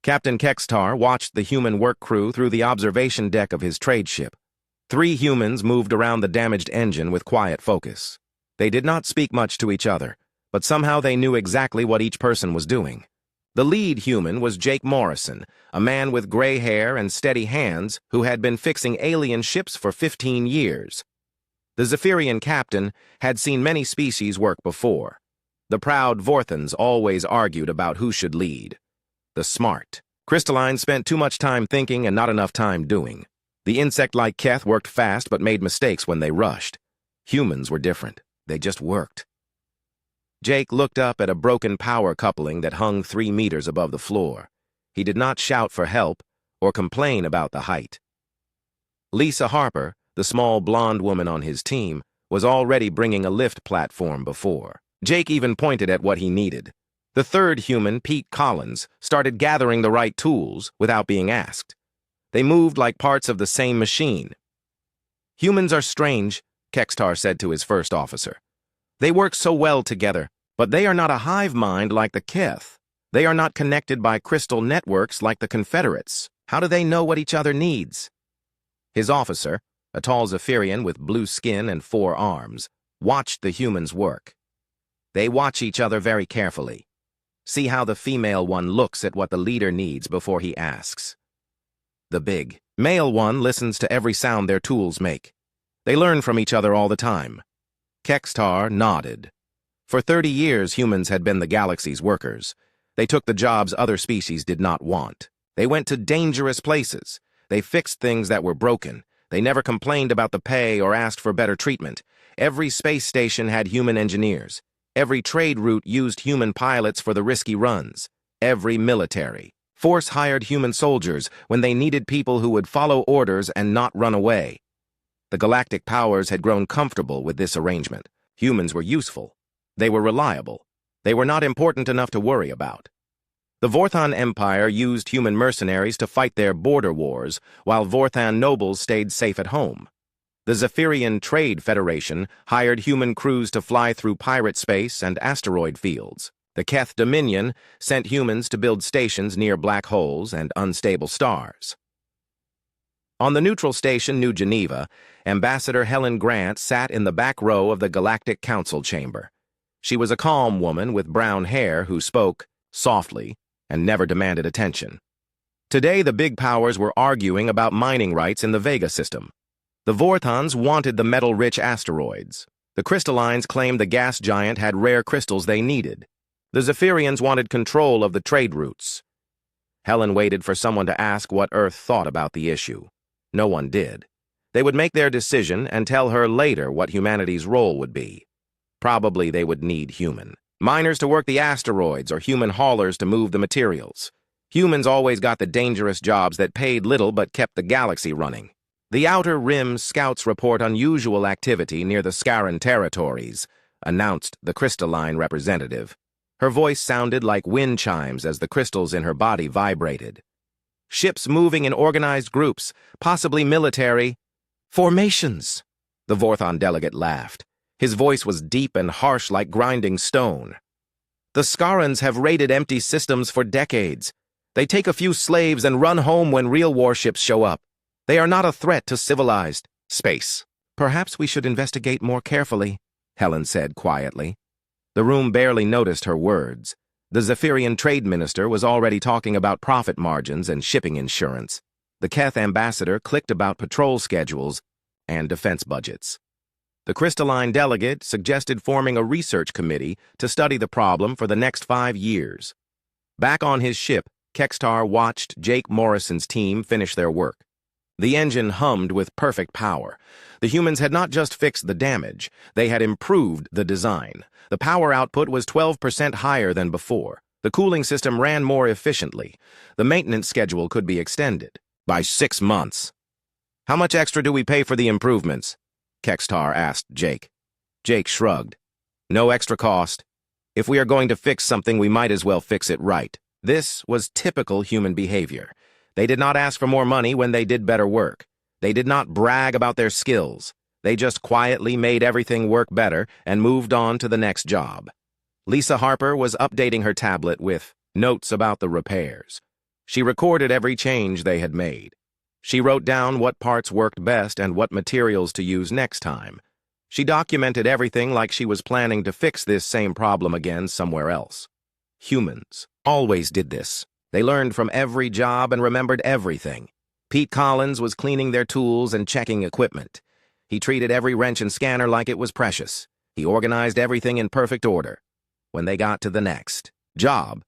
Captain Kextar watched the human work crew through the observation deck of his trade ship. 3 humans moved around the damaged engine with quiet focus. They did not speak much to each other, but somehow they knew exactly what each person was doing. The lead human was Jake Morrison, a man with gray hair and steady hands who had been fixing alien ships for 15 years. The Zephyrian captain had seen many species work before. The proud Vorthans always argued about who should lead. The smart Crystalline spent too much time thinking and not enough time doing. The insect-like Keth worked fast but made mistakes when they rushed. Humans were different. They just worked. Jake looked up at a broken power coupling that hung 3 meters above the floor. He did not shout for help or complain about the height. Lisa Harper, the small blonde woman on his team, was already bringing a lift platform before. Jake even pointed at what he needed. The third human, Pete Collins, started gathering the right tools without being asked. They moved like parts of the same machine. "Humans are strange," Kextar said to his first officer. "They work so well together, but they are not a hive mind like the Keth. They are not connected by crystal networks like the Confederates. How do they know what each other needs?" His officer, a tall Zephyrian with blue skin and 4 arms, watched the humans work. They watch each other very carefully. See how the female one looks at what the leader needs before he asks. The big male one listens to every sound their tools make. They learn from each other all the time. Kextar nodded. For 30 years, humans had been the galaxy's workers. They took the jobs other species did not want. They went to dangerous places. They fixed things that were broken. They never complained about the pay or asked for better treatment. Every space station had human engineers. Every trade route used human pilots for the risky runs. Every military force hired human soldiers when they needed people who would follow orders and not run away. The galactic powers had grown comfortable with this arrangement. Humans were useful. They were reliable. They were not important enough to worry about. The Vorthan Empire used human mercenaries to fight their border wars, while Vorthan nobles stayed safe at home. The Zephyrian Trade Federation hired human crews to fly through pirate space and asteroid fields. The Keth Dominion sent humans to build stations near black holes and unstable stars. On the neutral station, New Geneva, Ambassador Helen Grant sat in the back row of the Galactic Council chamber. She was a calm woman with brown hair who spoke softly and never demanded attention. Today, the big powers were arguing about mining rights in the Vega system. The Vorthans wanted the metal-rich asteroids. The Crystallines claimed the gas giant had rare crystals they needed. The Zephyrians wanted control of the trade routes. Helen waited for someone to ask what Earth thought about the issue. No one did. They would make their decision and tell her later what humanity's role would be. Probably they would need human miners to work the asteroids or human haulers to move the materials. Humans always got the dangerous jobs that paid little but kept the galaxy running. The Outer Rim scouts report unusual activity near the Scaran territories, announced the crystalline representative. Her voice sounded like wind chimes as the crystals in her body vibrated. Ships moving in organized groups, possibly military formations. The Vorthon delegate laughed. His voice was deep and harsh like grinding stone. The Scarans have raided empty systems for decades. They take a few slaves and run home when real warships show up. They are not a threat to civilized space. "Perhaps we should investigate more carefully," Helen said quietly. The room barely noticed her words. The Zephyrian trade minister was already talking about profit margins and shipping insurance. The Keth ambassador clicked about patrol schedules and defense budgets. The crystalline delegate suggested forming a research committee to study the problem for the next 5 years. Back on his ship, Kextar watched Jake Morrison's team finish their work. The engine hummed with perfect power. The humans had not just fixed the damage, they had improved the design. The power output was 12% higher than before. The cooling system ran more efficiently. The maintenance schedule could be extended by 6 months. "How much extra do we pay for the improvements?" Kextar asked Jake. Jake shrugged. "No extra cost. If we are going to fix something, we might as well fix it right." This was typical human behavior. They did not ask for more money when they did better work. They did not brag about their skills. They just quietly made everything work better and moved on to the next job. Lisa Harper was updating her tablet with notes about the repairs. She recorded every change they had made. She wrote down what parts worked best and what materials to use next time. She documented everything like she was planning to fix this same problem again somewhere else. Humans always did this. They learned from every job and remembered everything. Pete Collins was cleaning their tools and checking equipment. He treated every wrench and scanner like it was precious. He organized everything in perfect order. When they got to the next job,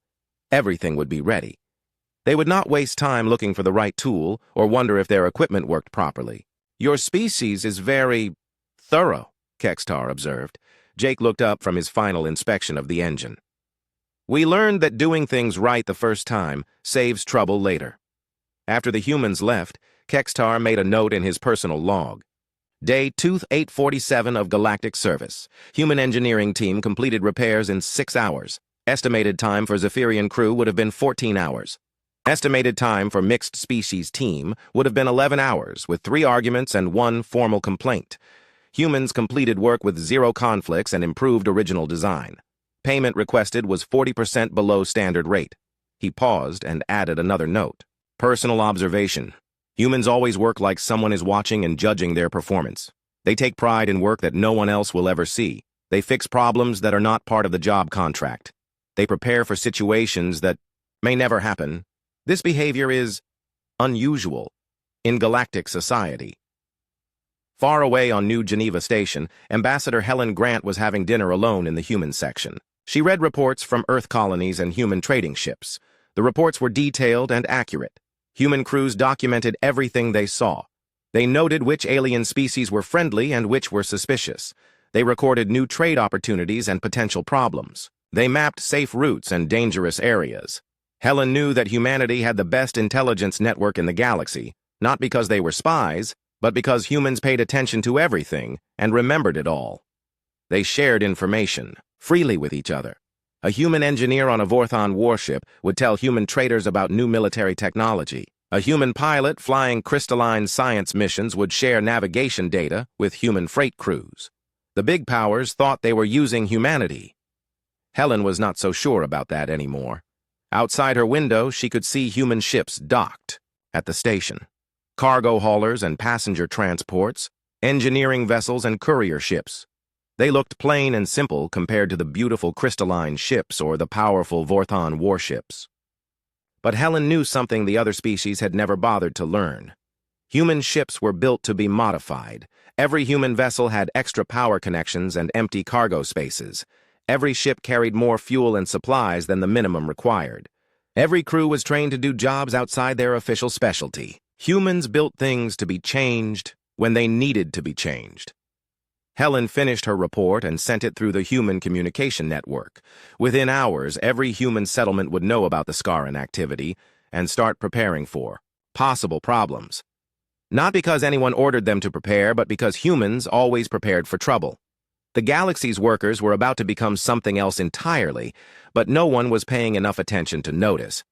everything would be ready. They would not waste time looking for the right tool or wonder if their equipment worked properly. "Your species is very thorough," Kextar observed. Jake looked up from his final inspection of the engine. "We learned that doing things right the first time saves trouble later." After the humans left, Kextar made a note in his personal log. Day 2847 of Galactic Service. Human engineering team completed repairs in 6 hours. Estimated time for Zephyrian crew would have been 14 hours. Estimated time for mixed species team would have been 11 hours, with 3 arguments and 1 formal complaint. Humans completed work with 0 conflicts and improved original design. Payment requested was 40% below standard rate. He paused and added another note. Personal observation. Humans always work like someone is watching and judging their performance. They take pride in work that no one else will ever see. They fix problems that are not part of the job contract. They prepare for situations that may never happen. This behavior is unusual in galactic society. Far away on New Geneva Station, Ambassador Helen Grant was having dinner alone in the human section. She read reports from Earth colonies and human trading ships. The reports were detailed and accurate. Human crews documented everything they saw. They noted which alien species were friendly and which were suspicious. They recorded new trade opportunities and potential problems. They mapped safe routes and dangerous areas. Helen knew that humanity had the best intelligence network in the galaxy, not because they were spies, but because humans paid attention to everything and remembered it all. They shared information freely with each other. A human engineer on a Vorthon warship would tell human traders about new military technology. A human pilot flying crystalline science missions would share navigation data with human freight crews. The big powers thought they were using humanity. Helen was not so sure about that anymore. Outside her window, she could see human ships docked at the station. Cargo haulers and passenger transports, engineering vessels and courier ships. They looked plain and simple compared to the beautiful crystalline ships or the powerful Vorthon warships. But Helen knew something the other species had never bothered to learn. Human ships were built to be modified. Every human vessel had extra power connections and empty cargo spaces. Every ship carried more fuel and supplies than the minimum required. Every crew was trained to do jobs outside their official specialty. Humans built things to be changed when they needed to be changed. Helen finished her report and sent it through the human communication network. Within hours, every human settlement would know about the Scaran activity and start preparing for possible problems. Not because anyone ordered them to prepare, but because humans always prepared for trouble. The galaxy's workers were about to become something else entirely, but no one was paying enough attention to notice.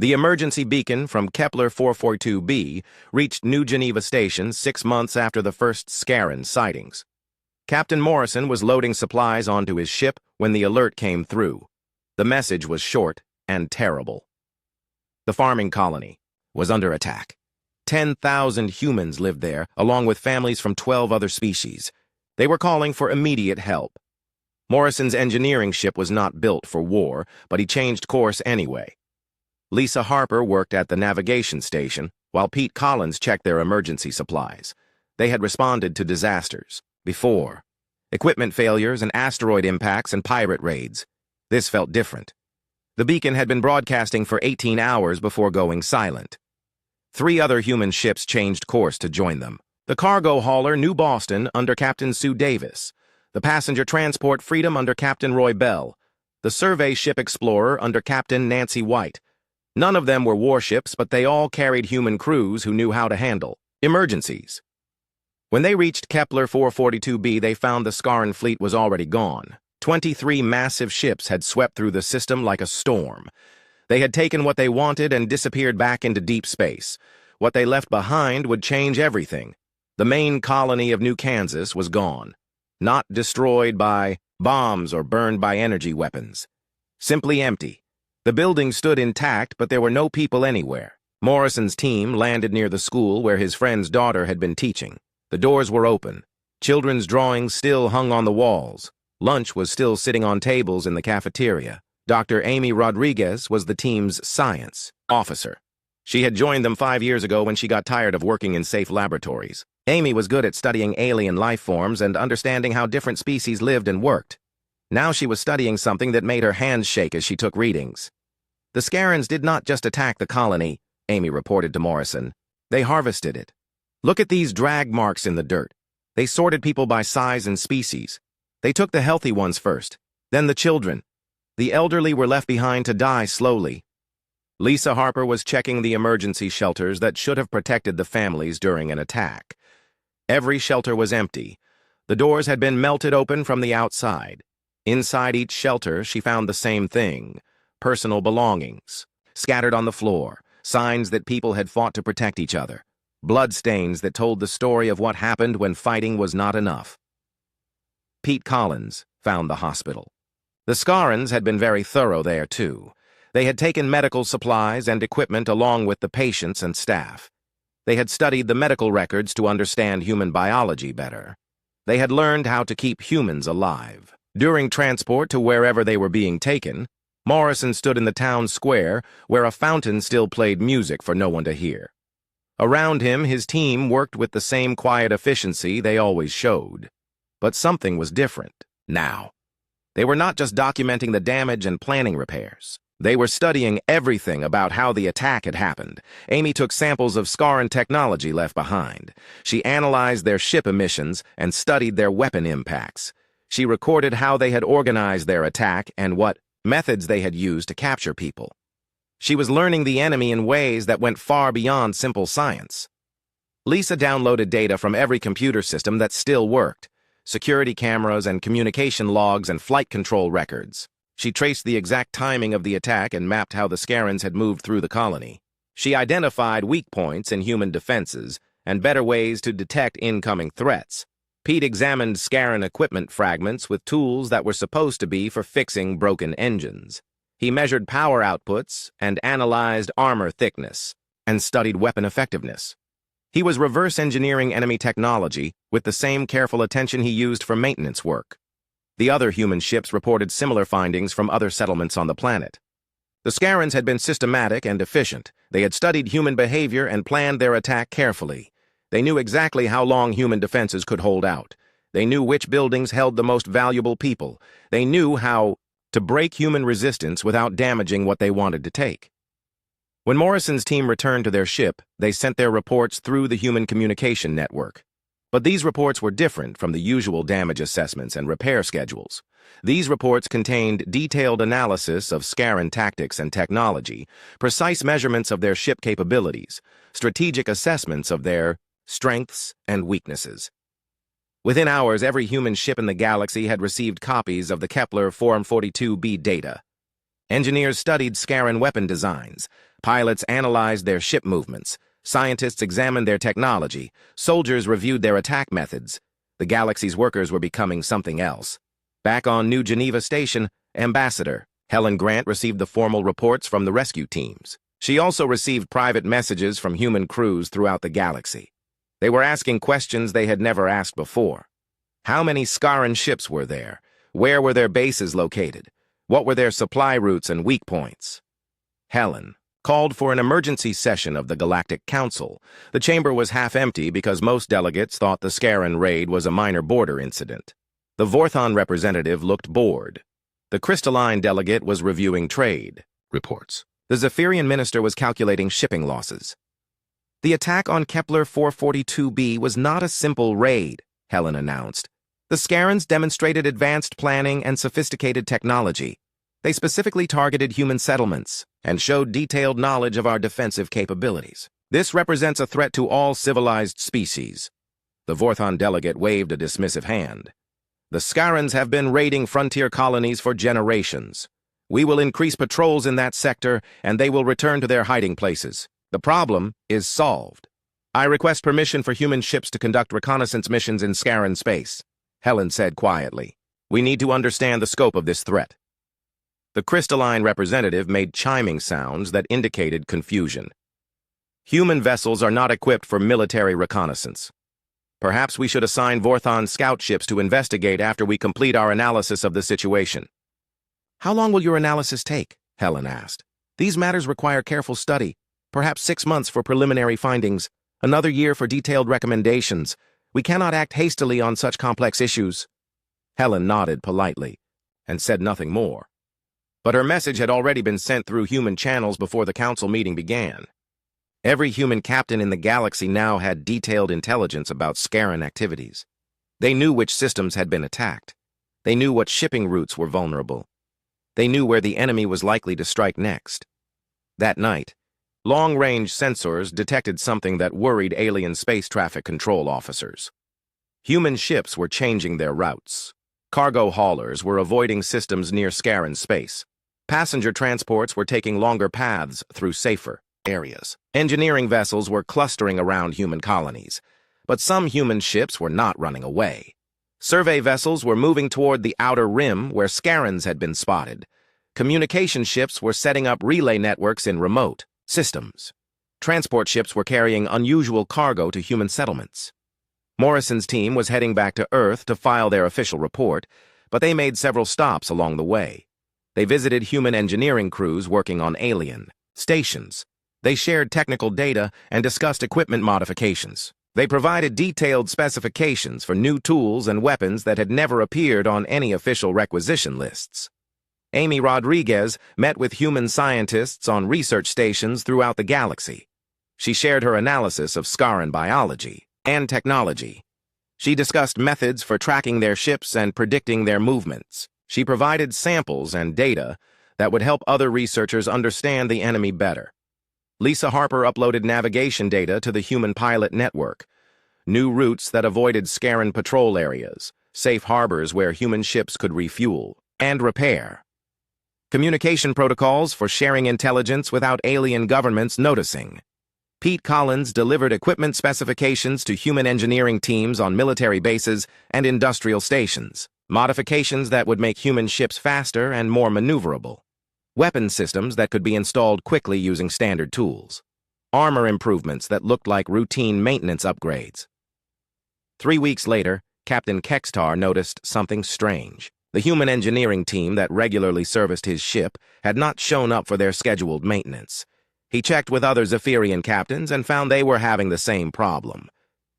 The emergency beacon from Kepler 442b reached New Geneva Station 6 months after the first Scaran sightings. Captain Morrison was loading supplies onto his ship when the alert came through. The message was short and terrible. The farming colony was under attack. 10,000 humans lived there, along with families from 12 other species. They were calling for immediate help. Morrison's engineering ship was not built for war, but he changed course anyway. Lisa Harper worked at the navigation station, while Pete Collins checked their emergency supplies. They had responded to disasters before. Equipment failures and asteroid impacts and pirate raids. This felt different. The beacon had been broadcasting for 18 hours before going silent. 3 other human ships changed course to join them. The cargo hauler New Boston under Captain Sue Davis, the passenger transport Freedom under Captain Roy Bell, the survey ship Explorer under Captain Nancy White. None of them were warships, but they all carried human crews who knew how to handle emergencies. When they reached Kepler 442b, they found the Scaran fleet was already gone. 23 massive ships had swept through the system like a storm. They had taken what they wanted and disappeared back into deep space. What they left behind would change everything. The main colony of New Kansas was gone. Not destroyed by bombs or burned by energy weapons. Simply empty. The building stood intact, but there were no people anywhere. Morrison's team landed near the school where his friend's daughter had been teaching. The doors were open. Children's drawings still hung on the walls. Lunch was still sitting on tables in the cafeteria. Dr. Amy Rodriguez was the team's science officer. She had joined them 5 years ago when she got tired of working in safe laboratories. Amy was good at studying alien life forms and understanding how different species lived and worked. Now she was studying something that made her hands shake as she took readings. The Scarens did not just attack the colony, Amy reported to Morrison. They harvested it. Look at these drag marks in the dirt. They sorted people by size and species. They took the healthy ones first, then the children. The elderly were left behind to die slowly. Lisa Harper was checking the emergency shelters that should have protected the families during an attack. Every shelter was empty. The doors had been melted open from the outside. Inside each shelter, she found the same thing: personal belongings, scattered on the floor, signs that people had fought to protect each other, bloodstains that told the story of what happened when fighting was not enough. Pete Collins found the hospital. The Scarens had been very thorough there, too. They had taken medical supplies and equipment along with the patients and staff. They had studied the medical records to understand human biology better. They had learned how to keep humans alive. During transport to wherever they were being taken, Morrison stood in the town square where a fountain still played music for no one to hear. Around him, his team worked with the same quiet efficiency they always showed. But something was different now. They were not just documenting the damage and planning repairs. They were studying everything about how the attack had happened. Amy took samples of Scaran technology left behind. She analyzed their ship emissions and studied their weapon impacts. She recorded how they had organized their attack and what methods they had used to capture people. She was learning the enemy in ways that went far beyond simple science. Lisa downloaded data from every computer system that still worked: security cameras and communication logs and flight control records. She traced the exact timing of the attack and mapped how the Scarens had moved through the colony. She identified weak points in human defenses and better ways to detect incoming threats. Pete examined Scaran equipment fragments with tools that were supposed to be for fixing broken engines. He measured power outputs and analyzed armor thickness and studied weapon effectiveness. He was reverse engineering enemy technology with the same careful attention he used for maintenance work. The other human ships reported similar findings from other settlements on the planet. The Scarens had been systematic and efficient. They had studied human behavior and planned their attack carefully. They knew exactly how long human defenses could hold out. They knew which buildings held the most valuable people. They knew how to break human resistance without damaging what they wanted to take. When Morrison's team returned to their ship, they sent their reports through the human communication network. But these reports were different from the usual damage assessments and repair schedules. These reports contained detailed analysis of Scaran tactics and technology, precise measurements of their ship capabilities, strategic assessments of their strengths and weaknesses. Within hours, every human ship in the galaxy had received copies of the Kepler Form 42b data. Engineers studied Scaran weapon designs. Pilots analyzed their ship movements. Scientists examined their technology. Soldiers reviewed their attack methods. The galaxy's workers were becoming something else. Back on New Geneva Station, Ambassador Helen Grant received the formal reports from the rescue teams. She also received private messages from human crews throughout the galaxy. They were asking questions they had never asked before. How many Scaran ships were there? Where were their bases located? What were their supply routes and weak points? Helen called for an emergency session of the Galactic Council. The chamber was half empty because most delegates thought the Scaran raid was a minor border incident. The Vorthon representative looked bored. The Crystalline delegate was reviewing trade reports. The Zephyrian minister was calculating shipping losses. The attack on Kepler 442b was not a simple raid, Helen announced. The Scarens demonstrated advanced planning and sophisticated technology. They specifically targeted human settlements and showed detailed knowledge of our defensive capabilities. This represents a threat to all civilized species. The Vorthon delegate waved a dismissive hand. The Scarens have been raiding frontier colonies for generations. We will increase patrols in that sector, and they will return to their hiding places. The problem is solved. I request permission for human ships to conduct reconnaissance missions in Scaran space, Helen said quietly. We need to understand the scope of this threat. The crystalline representative made chiming sounds that indicated confusion. Human vessels are not equipped for military reconnaissance. Perhaps we should assign Vorthon scout ships to investigate after we complete our analysis of the situation. How long will your analysis take? Helen asked. These matters require careful study. Perhaps 6 months for preliminary findings, another year for detailed recommendations. We cannot act hastily on such complex issues. Helen nodded politely and said nothing more. But her message had already been sent through human channels before the council meeting began. Every human captain in the galaxy now had detailed intelligence about Scaran activities. They knew which systems had been attacked. They knew what shipping routes were vulnerable. They knew where the enemy was likely to strike next. That night, long-range sensors detected something that worried alien space traffic control officers. Human ships were changing their routes. Cargo haulers were avoiding systems near Scaran space. Passenger transports were taking longer paths through safer areas. Engineering vessels were clustering around human colonies, but some human ships were not running away. Survey vessels were moving toward the outer rim where Scarans had been spotted. Communication ships were setting up relay networks in remote systems. Transport ships were carrying unusual cargo to human settlements. Morrison's team was heading back to Earth to file their official report, but they made several stops along the way. They visited human engineering crews working on alien stations. They shared technical data and discussed equipment modifications. They provided detailed specifications for new tools and weapons that had never appeared on any official requisition lists. Amy Rodriguez met with human scientists on research stations throughout the galaxy. She shared her analysis of Scaran biology and technology. She discussed methods for tracking their ships and predicting their movements. She provided samples and data that would help other researchers understand the enemy better. Lisa Harper uploaded navigation data to the Human Pilot Network. New routes that avoided Scaran patrol areas, safe harbors where human ships could refuel and repair. Communication protocols for sharing intelligence without alien governments noticing. Pete Collins delivered equipment specifications to human engineering teams on military bases and industrial stations. Modifications that would make human ships faster and more maneuverable. Weapon systems that could be installed quickly using standard tools. Armor improvements that looked like routine maintenance upgrades. 3 weeks later, Captain Kextar noticed something strange. The human engineering team that regularly serviced his ship had not shown up for their scheduled maintenance. He checked with other Zephyrian captains and found they were having the same problem.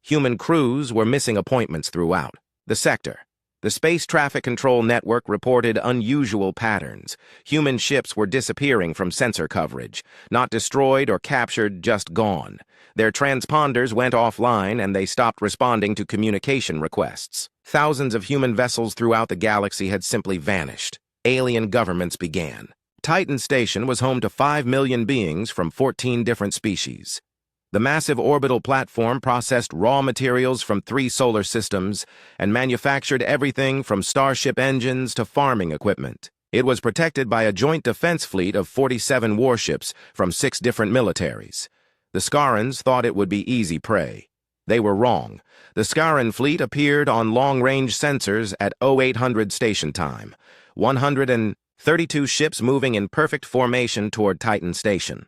Human crews were missing appointments throughout the sector. The Space Traffic Control Network reported unusual patterns. Human ships were disappearing from sensor coverage, not destroyed or captured, just gone. Their transponders went offline and they stopped responding to communication requests. Thousands of human vessels throughout the galaxy had simply vanished. Alien governments began. Titan Station was home to 5 million beings from 14 different species. The massive orbital platform processed raw materials from 3 solar systems and manufactured everything from starship engines to farming equipment. It was protected by a joint defense fleet of 47 warships from 6 different militaries. The Scarans thought it would be easy prey. They were wrong. The Scaran fleet appeared on long-range sensors at 0800 station time. 132 ships moving in perfect formation toward Titan Station.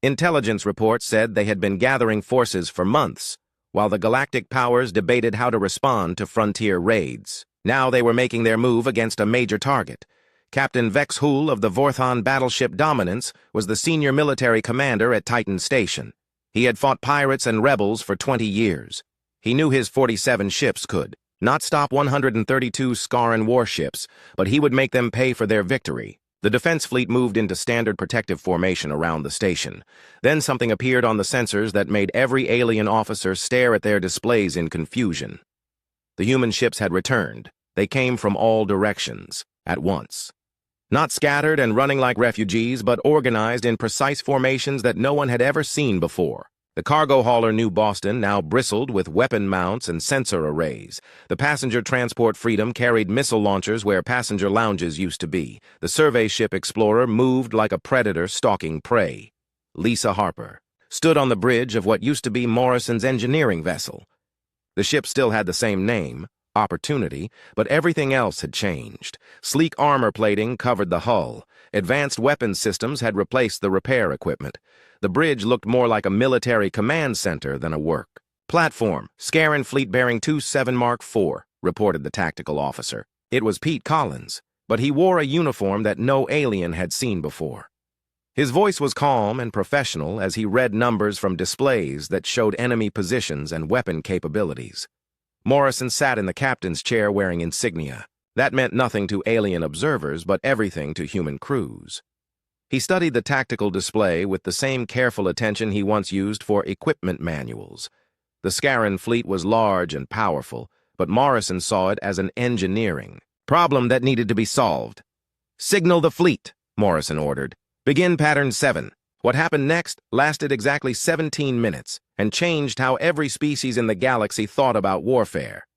Intelligence reports said they had been gathering forces for months, while the galactic powers debated how to respond to frontier raids. Now they were making their move against a major target. Captain Vex Hool of the Vorthon battleship Dominance was the senior military commander at Titan Station. He had fought pirates and rebels for 20 years. He knew his 47 ships could not stop 132 Scaran warships, but he would make them pay for their victory. The defense fleet moved into standard protective formation around the station. Then something appeared on the sensors that made every alien officer stare at their displays in confusion. The human ships had returned. They came from all directions, at once. Not scattered and running like refugees, but organized in precise formations that no one had ever seen before. The cargo hauler New Boston now bristled with weapon mounts and sensor arrays. The passenger transport Freedom carried missile launchers where passenger lounges used to be. The survey ship Explorer moved like a predator stalking prey. Lisa Harper stood on the bridge of what used to be Morrison's engineering vessel. The ship still had the same name, opportunity, but everything else had changed. Sleek armor plating covered the hull. Advanced weapons systems had replaced the repair equipment. The bridge looked more like a military command center than a work. Platform, Scarran Fleet Bearing 27 Mark IV, reported the tactical officer. It was Pete Collins, but he wore a uniform that no alien had seen before. His voice was calm and professional as he read numbers from displays that showed enemy positions and weapon capabilities. Morrison sat in the captain's chair wearing insignia. That meant nothing to alien observers, but everything to human crews. He studied the tactical display with the same careful attention he once used for equipment manuals. The Scarran fleet was large and powerful, but Morrison saw it as an engineering problem that needed to be solved. "Signal the fleet," Morrison ordered. "Begin Pattern 7. What happened next lasted exactly 17 minutes and changed how every species in the galaxy thought about warfare.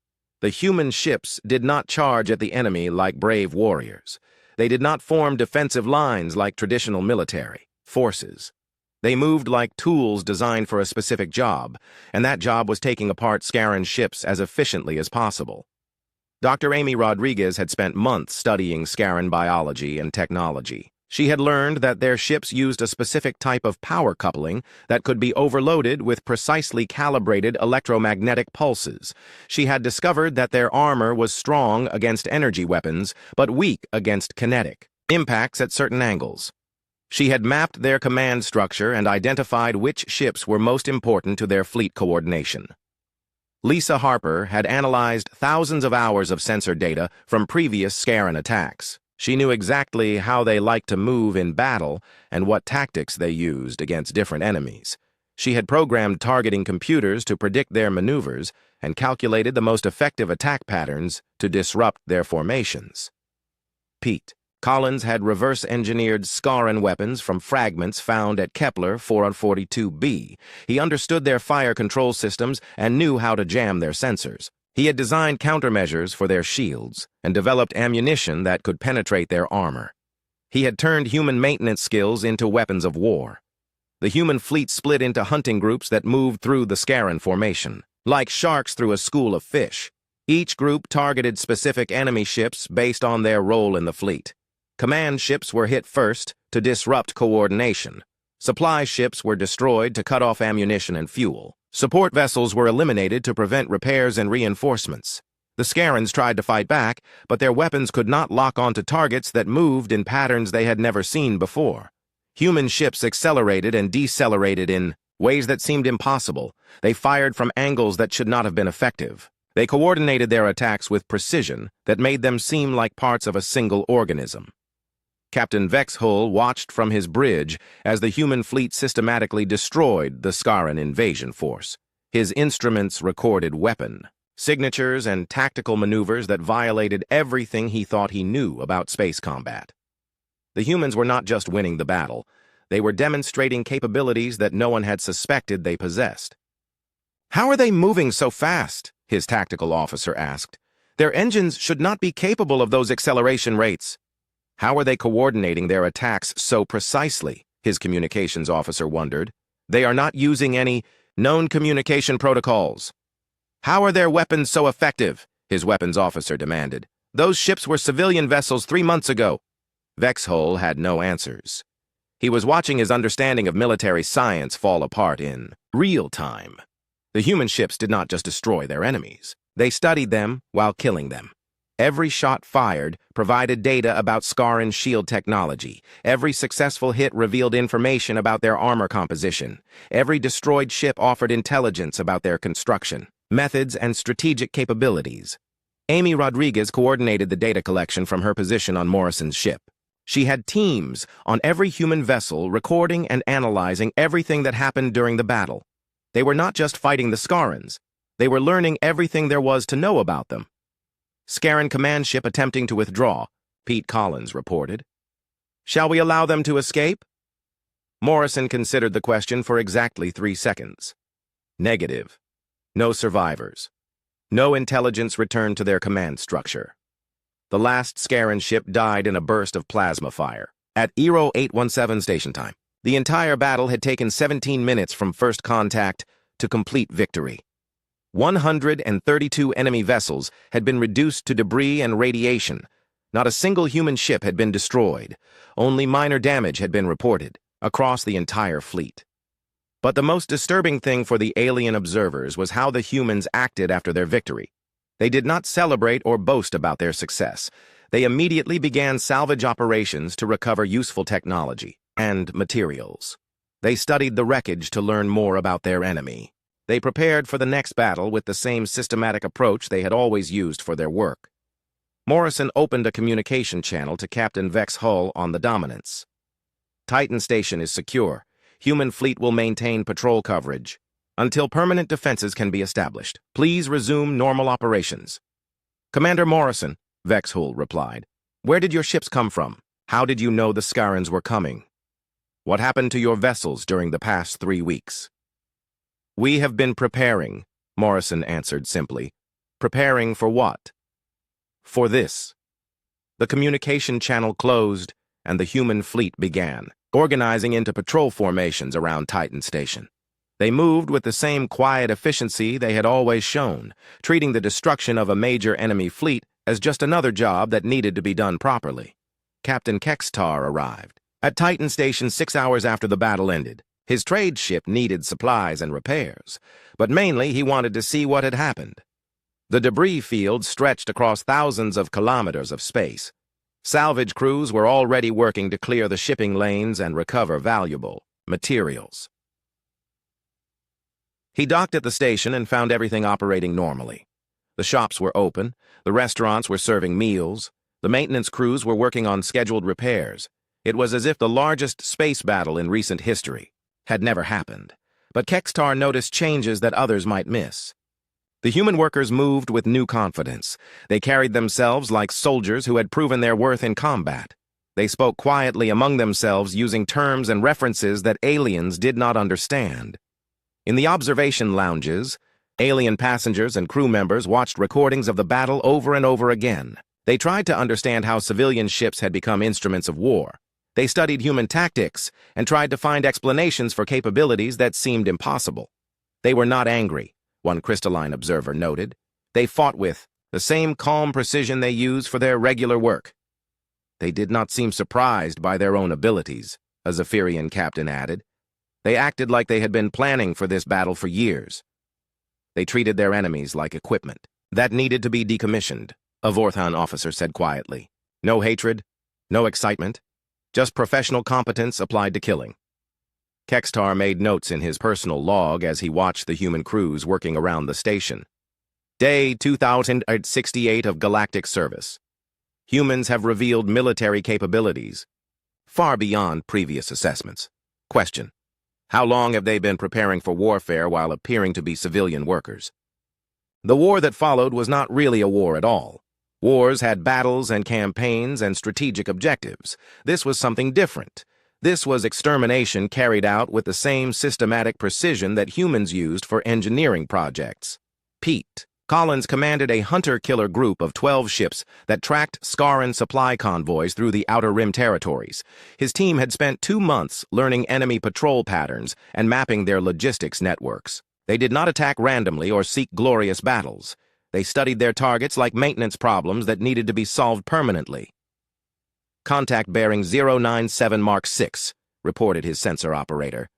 The human ships did not charge at the enemy like brave warriors. They did not form defensive lines like traditional military forces. They moved like tools designed for a specific job, and that job was taking apart Scarran ships as efficiently as possible. Dr. Amy Rodriguez had spent months studying Scarran biology and technology. She had learned that their ships used a specific type of power coupling that could be overloaded with precisely calibrated electromagnetic pulses. She had discovered that their armor was strong against energy weapons, but weak against kinetic impacts at certain angles. She had mapped their command structure and identified which ships were most important to their fleet coordination. Lisa Harper had analyzed thousands of hours of sensor data from previous Scarran attacks. She knew exactly how they liked to move in battle and what tactics they used against different enemies. She had programmed targeting computers to predict their maneuvers and calculated the most effective attack patterns to disrupt their formations. Pete Collins had reverse-engineered Scarran weapons from fragments found at Kepler 442b. He understood their fire control systems and knew how to jam their sensors. He had designed countermeasures for their shields and developed ammunition that could penetrate their armor. He had turned human maintenance skills into weapons of war. The human fleet split into hunting groups that moved through the Scarran formation, like sharks through a school of fish. Each group targeted specific enemy ships based on their role in the fleet. Command ships were hit first to disrupt coordination. Supply ships were destroyed to cut off ammunition and fuel. Support vessels were eliminated to prevent repairs and reinforcements. The Scarrans tried to fight back, but their weapons could not lock onto targets that moved in patterns they had never seen before. Human ships accelerated and decelerated in ways that seemed impossible. They fired from angles that should not have been effective. They coordinated their attacks with precision that made them seem like parts of a single organism. Captain Vexhull watched from his bridge as the human fleet systematically destroyed the Scarran invasion force. His instruments recorded weapon signatures and tactical maneuvers that violated everything he thought he knew about space combat. The humans were not just winning the battle, they were demonstrating capabilities that no one had suspected they possessed. "How are they moving so fast?" his tactical officer asked. "Their engines should not be capable of those acceleration rates." "How are they coordinating their attacks so precisely?" his communications officer wondered. "They are not using any known communication protocols." "How are their weapons so effective?" his weapons officer demanded. "Those ships were civilian vessels 3 months ago." Vexhull had no answers. He was watching his understanding of military science fall apart in real time. The human ships did not just destroy their enemies. They studied them while killing them. Every shot fired provided data about Scarran shield technology. Every successful hit revealed information about their armor composition. Every destroyed ship offered intelligence about their construction, methods, and strategic capabilities. Amy Rodriguez coordinated the data collection from her position on Morrison's ship. She had teams on every human vessel recording and analyzing everything that happened during the battle. They were not just fighting the Scarrans. They were learning everything there was to know about them. "Scarran command ship attempting to withdraw," Pete Collins reported. "Shall we allow them to escape?" Morrison considered the question for exactly 3 seconds. Negative. No survivors. No intelligence returned to their command structure. The last Scarran ship died in a burst of plasma fire at Eero 817 station time. The entire battle had taken 17 minutes from first contact to complete victory. 132 enemy vessels had been reduced to debris and radiation. Not a single human ship had been destroyed. Only minor damage had been reported across the entire fleet. But the most disturbing thing for the alien observers was how the humans acted after their victory. They did not celebrate or boast about their success. They immediately began salvage operations to recover useful technology and materials. They studied the wreckage to learn more about their enemy. They prepared for the next battle with the same systematic approach they had always used for their work. Morrison opened a communication channel to Captain Vex Hull on the Dominance. Titan Station is secure. Human fleet will maintain patrol coverage until permanent defenses can be established. Please resume normal operations. Commander Morrison, Vex Hull replied. Where did your ships come from? How did you know the Scarans were coming? What happened to your vessels during the past 3 weeks? We have been preparing, Morrison answered simply. Preparing for what? For this. The communication channel closed, and the human fleet began, organizing into patrol formations around Titan Station. They moved with the same quiet efficiency they had always shown, treating the destruction of a major enemy fleet as just another job that needed to be done properly. Captain Kextar arrived at Titan Station 6 hours after the battle ended. His trade ship needed supplies and repairs, but mainly he wanted to see what had happened. The debris field stretched across thousands of kilometers of space. Salvage crews were already working to clear the shipping lanes and recover valuable materials. He docked at the station and found everything operating normally. The shops were open, the restaurants were serving meals, the maintenance crews were working on scheduled repairs. It was as if the largest space battle in recent history had never happened. But Kextar noticed changes that others might miss. The human workers moved with new confidence. They carried themselves like soldiers who had proven their worth in combat. They spoke quietly among themselves using terms and references that aliens did not understand. In the observation lounges, alien passengers and crew members watched recordings of the battle over and over again. They tried to understand how civilian ships had become instruments of war. They studied human tactics and tried to find explanations for capabilities that seemed impossible. They were not angry, one crystalline observer noted. They fought with the same calm precision they use for their regular work. They did not seem surprised by their own abilities, a Zephyrian captain added. They acted like they had been planning for this battle for years. They treated their enemies like equipment that needed to be decommissioned, a Vorthan officer said quietly. No hatred, no excitement, just professional competence applied to killing. Kextar made notes in his personal log as he watched the human crews working around the station. Day 2068 of Galactic Service. Humans have revealed military capabilities far beyond previous assessments. Question. How long have they been preparing for warfare while appearing to be civilian workers? The war that followed was not really a war at all. Wars had battles and campaigns and strategic objectives. This was something different. This was extermination carried out with the same systematic precision that humans used for engineering projects. Pete Collins commanded a hunter-killer group of 12 ships that tracked Scaran supply convoys through the Outer Rim territories. His team had spent 2 months learning enemy patrol patterns and mapping their logistics networks. They did not attack randomly or seek glorious battles. They studied their targets like maintenance problems that needed to be solved permanently. Contact bearing 097 Mark 6, reported his sensor operator.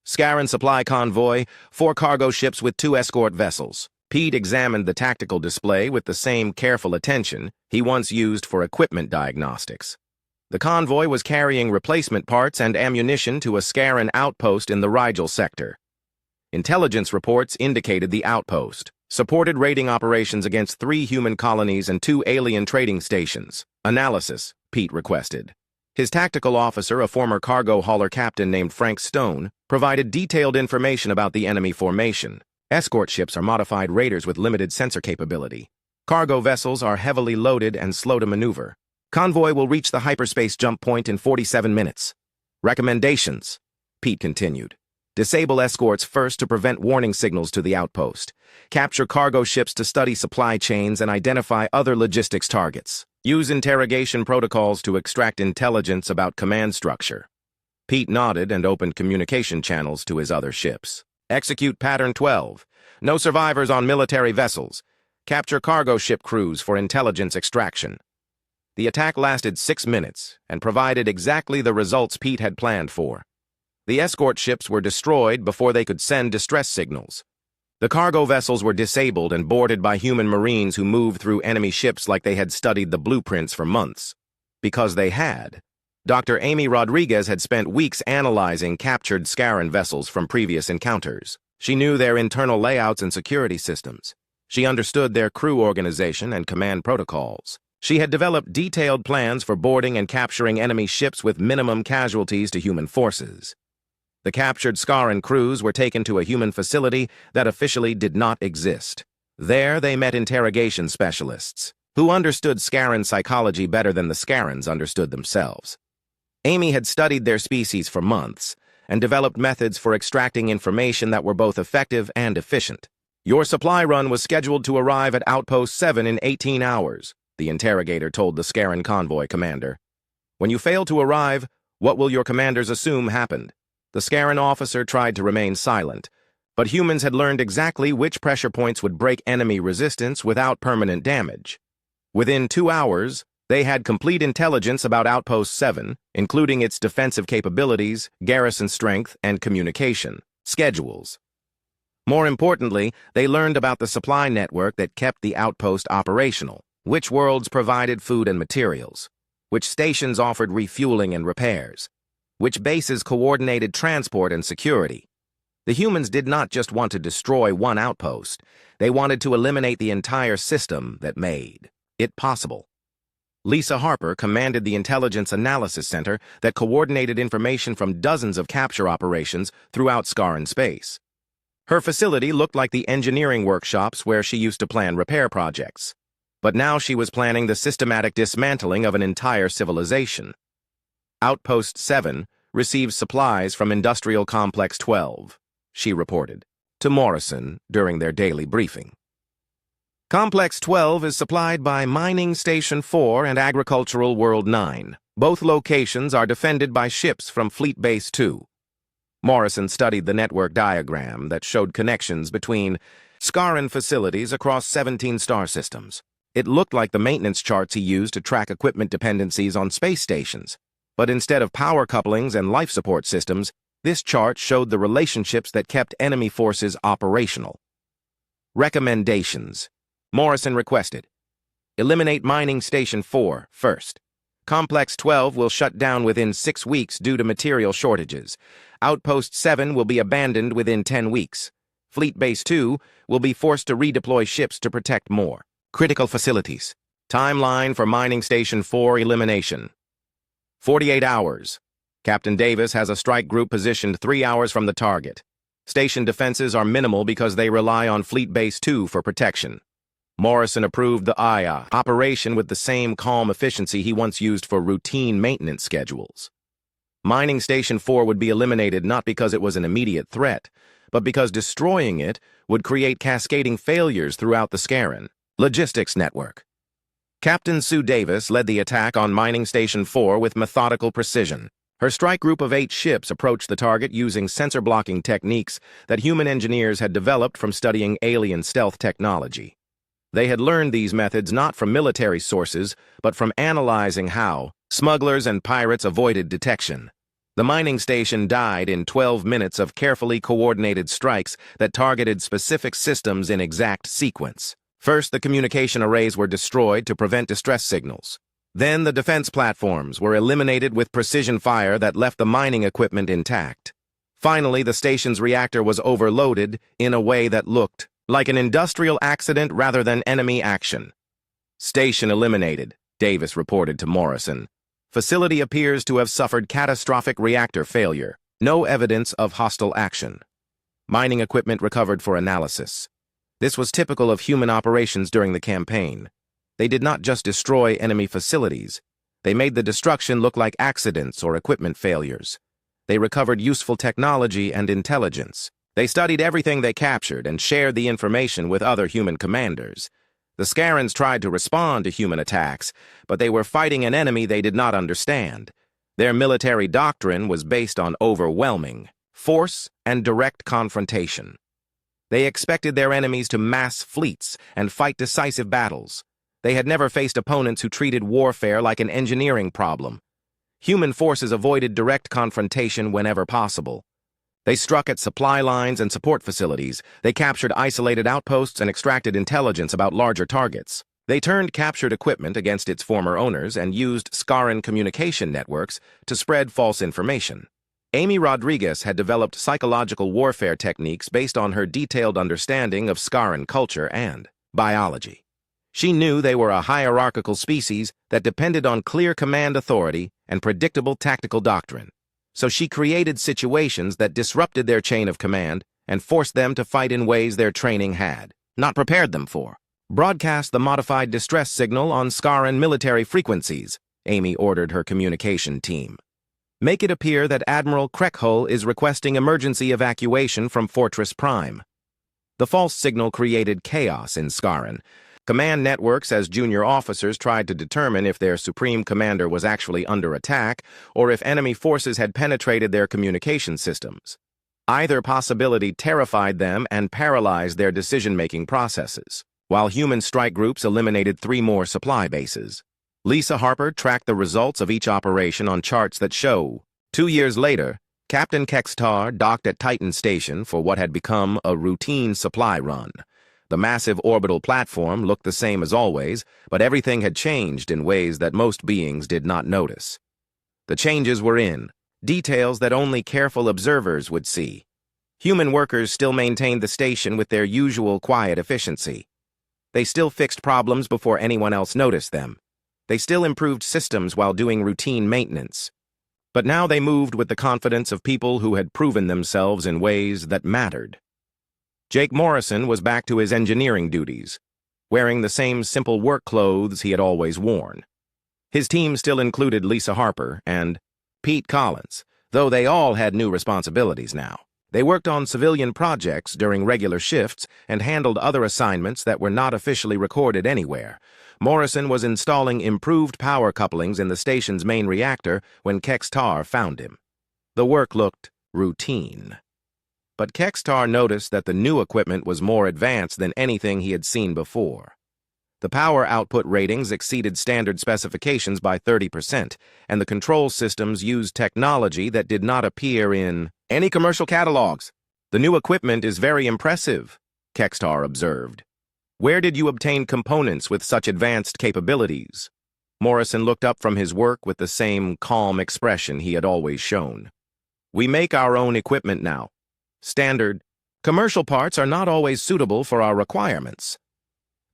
Scaran supply convoy, 4 cargo ships with 2 escort vessels. Pete examined the tactical display with the same careful attention he once used for equipment diagnostics. The convoy was carrying replacement parts and ammunition to a Scaran outpost in the Rigel sector. Intelligence reports indicated the outpost supported raiding operations against 3 human colonies and 2 alien trading stations. Analysis, Pete requested. His tactical officer, a former cargo hauler captain named Frank Stone, provided detailed information about the enemy formation. Escort ships are modified raiders with limited sensor capability. Cargo vessels are heavily loaded and slow to maneuver. Convoy will reach the hyperspace jump point in 47 minutes. Recommendations, Pete continued. Disable escorts first to prevent warning signals to the outpost. Capture cargo ships to study supply chains and identify other logistics targets. Use interrogation protocols to extract intelligence about command structure. Pete nodded and opened communication channels to his other ships. Execute Pattern 12. No survivors on military vessels. Capture cargo ship crews for intelligence extraction. The attack lasted 6 minutes and provided exactly the results Pete had planned for. The escort ships were destroyed before they could send distress signals. The cargo vessels were disabled and boarded by human marines who moved through enemy ships like they had studied the blueprints for months. Because they had. Dr. Amy Rodriguez had spent weeks analyzing captured Scaran vessels from previous encounters. She knew their internal layouts and security systems. She understood their crew organization and command protocols. She had developed detailed plans for boarding and capturing enemy ships with minimum casualties to human forces. The captured Scaran crews were taken to a human facility that officially did not exist. There they met interrogation specialists, who understood Scaran psychology better than the Scarans understood themselves. Amy had studied their species for months and developed methods for extracting information that were both effective and efficient. Your supply run was scheduled to arrive at Outpost 7 in 18 hours, the interrogator told the Scaran convoy commander. When you fail to arrive, what will your commanders assume happened? The Scaran officer tried to remain silent, but humans had learned exactly which pressure points would break enemy resistance without permanent damage. Within 2 hours, they had complete intelligence about Outpost 7, including its defensive capabilities, garrison strength, and communication schedules. More importantly, they learned about the supply network that kept the outpost operational, which worlds provided food and materials, which stations offered refueling and repairs, which bases coordinated transport and security. The humans did not just want to destroy one outpost, they wanted to eliminate the entire system that made it possible. Lisa Harper commanded the Intelligence Analysis Center that coordinated information from dozens of capture operations throughout Scaran space. Her facility looked like the engineering workshops where she used to plan repair projects. But now she was planning the systematic dismantling of an entire civilization. Outpost 7 receives supplies from Industrial Complex 12, she reported to Morrison during their daily briefing. Complex 12 is supplied by Mining Station 4 and Agricultural World 9. Both locations are defended by ships from Fleet Base 2. Morrison studied the network diagram that showed connections between Scaran facilities across 17 star systems. It looked like the maintenance charts he used to track equipment dependencies on space stations. But instead of power couplings and life support systems, this chart showed the relationships that kept enemy forces operational. Recommendations. Morrison requested. Eliminate Mining Station 4 first. Complex 12 will shut down within 6 weeks due to material shortages. Outpost 7 will be abandoned within 10 weeks. Fleet Base 2 will be forced to redeploy ships to protect more critical facilities. Timeline for Mining Station 4 elimination. 48 hours. Captain Davis has a strike group positioned 3 hours from the target. Station defenses are minimal because they rely on Fleet Base 2 for protection. Morrison approved the IA operation with the same calm efficiency he once used for routine maintenance schedules. Mining Station 4 would be eliminated not because it was an immediate threat, but because destroying it would create cascading failures throughout the Scaran logistics network. Captain Sue Davis led the attack on Mining Station 4 with methodical precision. Her strike group of 8 ships approached the target using sensor-blocking techniques that human engineers had developed from studying alien stealth technology. They had learned these methods not from military sources, but from analyzing how smugglers and pirates avoided detection. The mining station died in 12 minutes of carefully coordinated strikes that targeted specific systems in exact sequence. First, the communication arrays were destroyed to prevent distress signals. Then the defense platforms were eliminated with precision fire that left the mining equipment intact. Finally, the station's reactor was overloaded in a way that looked like an industrial accident rather than enemy action. Station eliminated, Davis reported to Morrison. Facility appears to have suffered catastrophic reactor failure. No evidence of hostile action. Mining equipment recovered for analysis. This was typical of human operations during the campaign. They did not just destroy enemy facilities. They made the destruction look like accidents or equipment failures. They recovered useful technology and intelligence. They studied everything they captured and shared the information with other human commanders. The Scarans tried to respond to human attacks, but they were fighting an enemy they did not understand. Their military doctrine was based on overwhelming force and direct confrontation. They expected their enemies to mass fleets and fight decisive battles. They had never faced opponents who treated warfare like an engineering problem. Human forces avoided direct confrontation whenever possible. They struck at supply lines and support facilities. They captured isolated outposts and extracted intelligence about larger targets. They turned captured equipment against its former owners and used Scaran communication networks to spread false information. Amy Rodriguez had developed psychological warfare techniques based on her detailed understanding of Scaran culture and biology. She knew they were a hierarchical species that depended on clear command authority and predictable tactical doctrine. So she created situations that disrupted their chain of command and forced them to fight in ways their training had not prepared them for. Broadcast the modified distress signal on Scaran military frequencies, Amy ordered her communication team. Make it appear that Admiral Krekhul is requesting emergency evacuation from Fortress Prime. The false signal created chaos in Scaran. Command networks as junior officers tried to determine if their supreme commander was actually under attack or if enemy forces had penetrated their communication systems. Either possibility terrified them and paralyzed their decision-making processes, while human strike groups eliminated 3 more supply bases. Lisa Harper tracked the results of each operation on charts that show. 2 years later, Captain Kextar docked at Titan Station for what had become a routine supply run. The massive orbital platform looked the same as always, but everything had changed in ways that most beings did not notice. The changes were in details that only careful observers would see. Human workers still maintained the station with their usual quiet efficiency. They still fixed problems before anyone else noticed them. They still improved systems while doing routine maintenance. But now they moved with the confidence of people who had proven themselves in ways that mattered. Jake Morrison was back to his engineering duties, wearing the same simple work clothes he had always worn. His team still included Lisa Harper and Pete Collins, though they all had new responsibilities now. They worked on civilian projects during regular shifts and handled other assignments that were not officially recorded anywhere. Morrison was installing improved power couplings in the station's main reactor when Kextar found him. The work looked routine. But Kextar noticed that the new equipment was more advanced than anything he had seen before. The power output ratings exceeded standard specifications by 30%, and the control systems used technology that did not appear in any commercial catalogs. The new equipment is very impressive, Kextar observed. Where did you obtain components with such advanced capabilities? Morrison looked up from his work with the same calm expression he had always shown. We make our own equipment now. Standard, commercial parts are not always suitable for our requirements.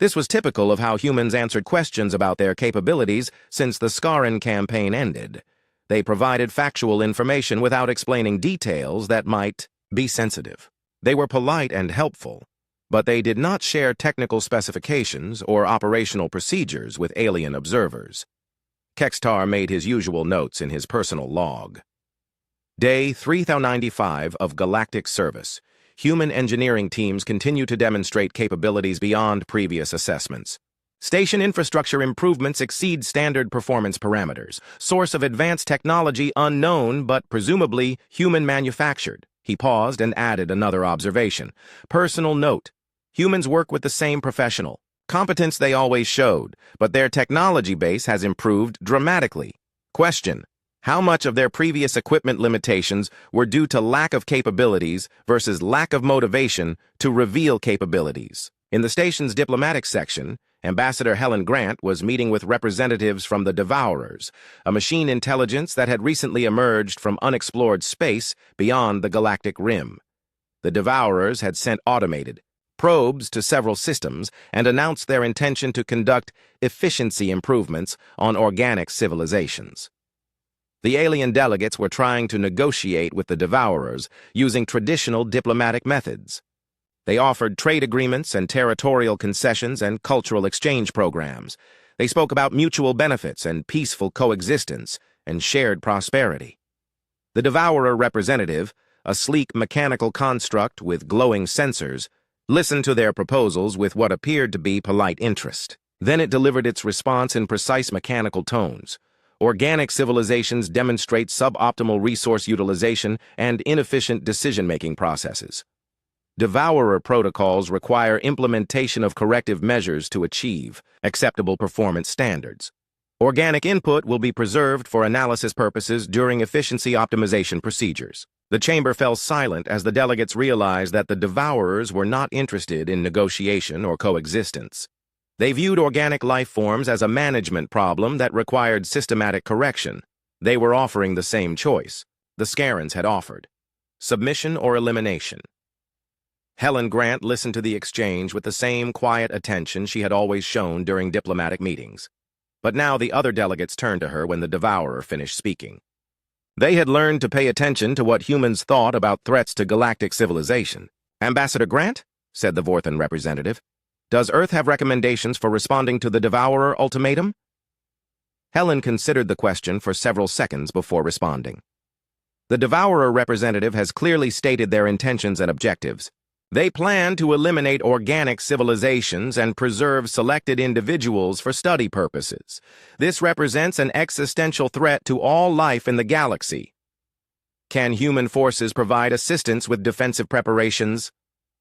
This was typical of how humans answered questions about their capabilities since the Scaran campaign ended. They provided factual information without explaining details that might be sensitive. They were polite and helpful, but they did not share technical specifications or operational procedures with alien observers. Kextar made his usual notes in his personal log. Day 3095 of Galactic Service. Human engineering teams continue to demonstrate capabilities beyond previous assessments. Station infrastructure improvements exceed standard performance parameters. Source of advanced technology unknown but presumably human-manufactured. He paused and added another observation. Personal note. Humans work with the same professional competence they always showed, but their technology base has improved dramatically. Question. How much of their previous equipment limitations were due to lack of capabilities versus lack of motivation to reveal capabilities? In the station's diplomatic section, Ambassador Helen Grant was meeting with representatives from the Devourers, a machine intelligence that had recently emerged from unexplored space beyond the galactic rim. The Devourers had sent automated probes to several systems and announced their intention to conduct efficiency improvements on organic civilizations. The alien delegates were trying to negotiate with the Devourers using traditional diplomatic methods. They offered trade agreements and territorial concessions and cultural exchange programs. They spoke about mutual benefits and peaceful coexistence and shared prosperity. The Devourer representative, a sleek mechanical construct with glowing sensors, listened to their proposals with what appeared to be polite interest. Then it delivered its response in precise mechanical tones. Organic civilizations demonstrate suboptimal resource utilization and inefficient decision-making processes. Devourer protocols require implementation of corrective measures to achieve acceptable performance standards. Organic input will be preserved for analysis purposes during efficiency optimization procedures. The chamber fell silent as the delegates realized that the Devourers were not interested in negotiation or coexistence. They viewed organic life forms as a management problem that required systematic correction. They were offering the same choice the Scarans had offered: submission or elimination. Helen Grant listened to the exchange with the same quiet attention she had always shown during diplomatic meetings. But now the other delegates turned to her when the Devourer finished speaking. They had learned to pay attention to what humans thought about threats to galactic civilization. "Ambassador Grant," said the Vorthan representative, "does Earth have recommendations for responding to the Devourer ultimatum?" Helen considered the question for several seconds before responding. The Devourer representative has clearly stated their intentions and objectives. They plan to eliminate organic civilizations and preserve selected individuals for study purposes. This represents an existential threat to all life in the galaxy. "Can human forces provide assistance with defensive preparations?"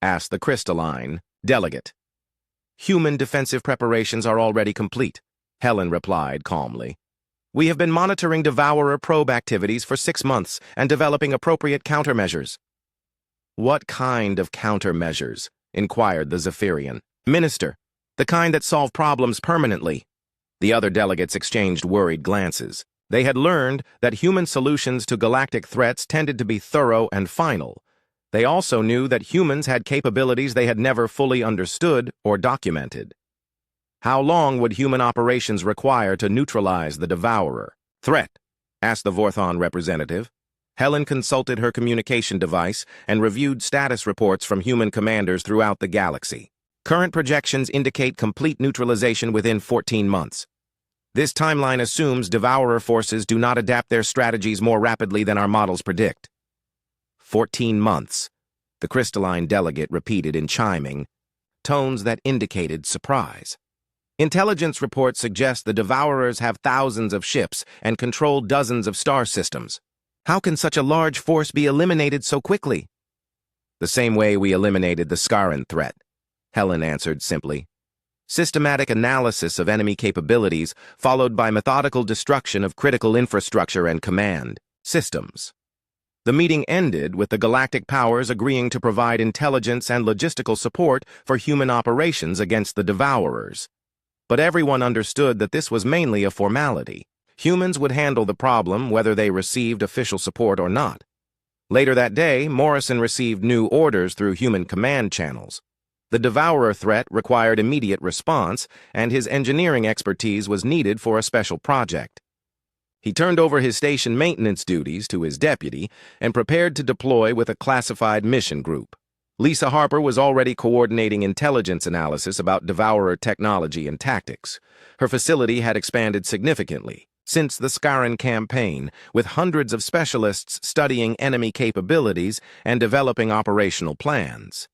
asked the crystalline delegate. "Human defensive preparations are already complete," Helen replied calmly. "We have been monitoring Devourer probe activities for 6 months and developing appropriate countermeasures." "What kind of countermeasures?" inquired the Zephyrian. "Minister, the kind that solve problems permanently." The other delegates exchanged worried glances. They had learned that human solutions to galactic threats tended to be thorough and final. They also knew that humans had capabilities they had never fully understood or documented. How long would human operations require to neutralize the Devourer? "Threat?" asked the Vorthon representative. Helen consulted her communication device and reviewed status reports from human commanders throughout the galaxy. Current projections indicate complete neutralization within 14 months. This timeline assumes Devourer forces do not adapt their strategies more rapidly than our models predict. 14 months, the crystalline delegate repeated in chiming tones that indicated surprise. "Intelligence reports suggest the Devourers have thousands of ships and control dozens of star systems. How can such a large force be eliminated so quickly?" "The same way we eliminated the Scaran threat," Helen answered simply. "Systematic analysis of enemy capabilities, followed by methodical destruction of critical infrastructure and command systems." The meeting ended with the galactic powers agreeing to provide intelligence and logistical support for human operations against the Devourers. But everyone understood that this was mainly a formality. Humans would handle the problem whether they received official support or not. Later that day, Morrison received new orders through human command channels. The Devourer threat required immediate response, and his engineering expertise was needed for a special project. He turned over his station maintenance duties to his deputy and prepared to deploy with a classified mission group. Lisa Harper was already coordinating intelligence analysis about Devourer technology and tactics. Her facility had expanded significantly since the Scaran campaign, with hundreds of specialists studying enemy capabilities and developing operational plans.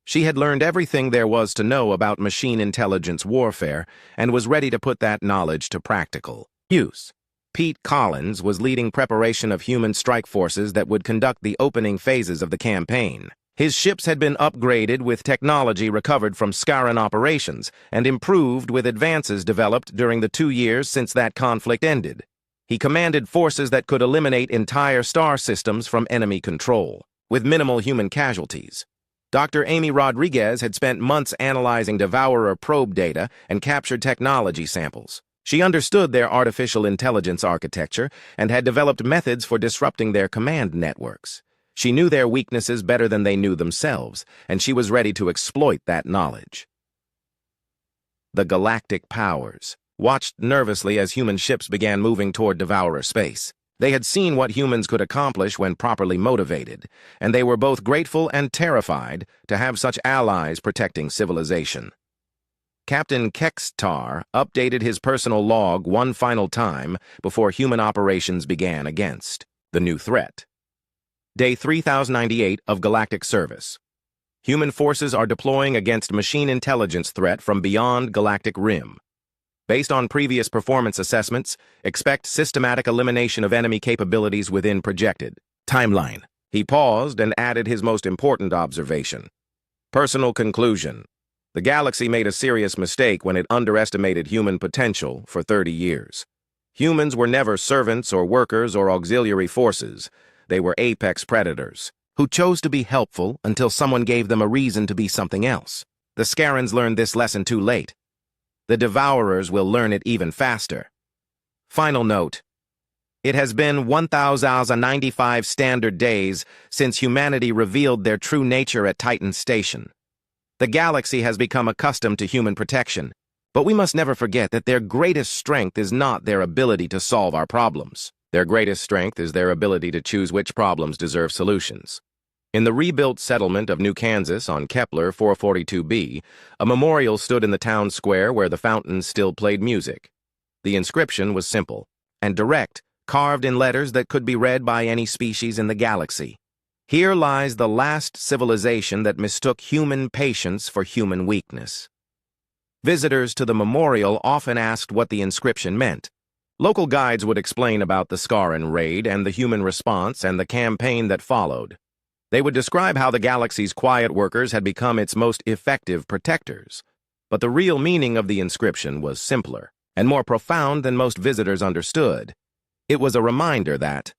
She had learned everything there was to know about machine intelligence warfare and was ready to put that knowledge to practical use. Pete Collins was leading preparation of human strike forces that would conduct the opening phases of the campaign. His ships had been upgraded with technology recovered from Scaran operations and improved with advances developed during the 2 years since that conflict ended. He commanded forces that could eliminate entire star systems from enemy control, with minimal human casualties. Dr. Amy Rodriguez had spent months analyzing Devourer probe data and captured technology samples. She understood their artificial intelligence architecture and had developed methods for disrupting their command networks. She knew their weaknesses better than they knew themselves, and she was ready to exploit that knowledge. The galactic powers watched nervously as human ships began moving toward Devourer space. They had seen what humans could accomplish when properly motivated, and they were both grateful and terrified to have such allies protecting civilization. Captain Kextar updated his personal log one final time before human operations began against the new threat. Day 3098 of Galactic Service. Human forces are deploying against machine intelligence threat from beyond galactic rim. Based on previous performance assessments, expect systematic elimination of enemy capabilities within projected timeline. He paused and added his most important observation. Personal conclusion. The galaxy made a serious mistake when it underestimated human potential for 30 years. Humans were never servants or workers or auxiliary forces. They were apex predators, who chose to be helpful until someone gave them a reason to be something else. The Scarans learned this lesson too late. The Devourers will learn it even faster. Final note. It has been 1,095 standard days since humanity revealed their true nature at Titan Station. The galaxy has become accustomed to human protection, but we must never forget that their greatest strength is not their ability to solve our problems. Their greatest strength is their ability to choose which problems deserve solutions. In the rebuilt settlement of New Kansas on Kepler 442b, a memorial stood in the town square where the fountains still played music. The inscription was simple and direct, carved in letters that could be read by any species in the galaxy. Here lies the last civilization that mistook human patience for human weakness. Visitors to the memorial often asked what the inscription meant. Local guides would explain about the Scaran raid and the human response and the campaign that followed. They would describe how the galaxy's quiet workers had become its most effective protectors. But the real meaning of the inscription was simpler and more profound than most visitors understood. It was a reminder that,